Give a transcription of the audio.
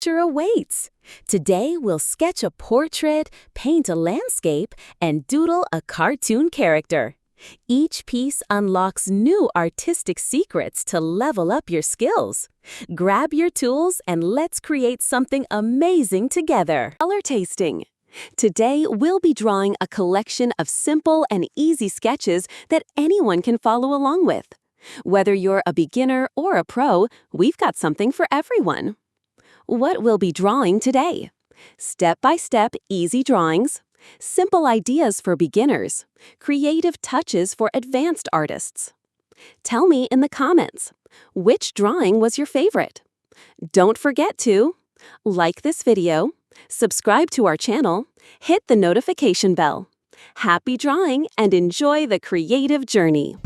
Sure awaits. Today, we'll sketch a portrait, paint a landscape, and doodle a cartoon character. Each piece unlocks new artistic secrets to level up your skills. Grab your tools and let's create something amazing together. Color tasting. Today, we'll be drawing a collection of simple and easy sketches that anyone can follow along with. Whether you're a beginner or a pro, we've got something for everyone. What we'll be drawing today: step-by-step easy drawings, simple ideas for beginners, creative touches for advanced artists. Tell me in the comments, which drawing was your favorite? Don't forget to like this video, subscribe to our channel, hit the notification bell. Happy drawing and enjoy the creative journey!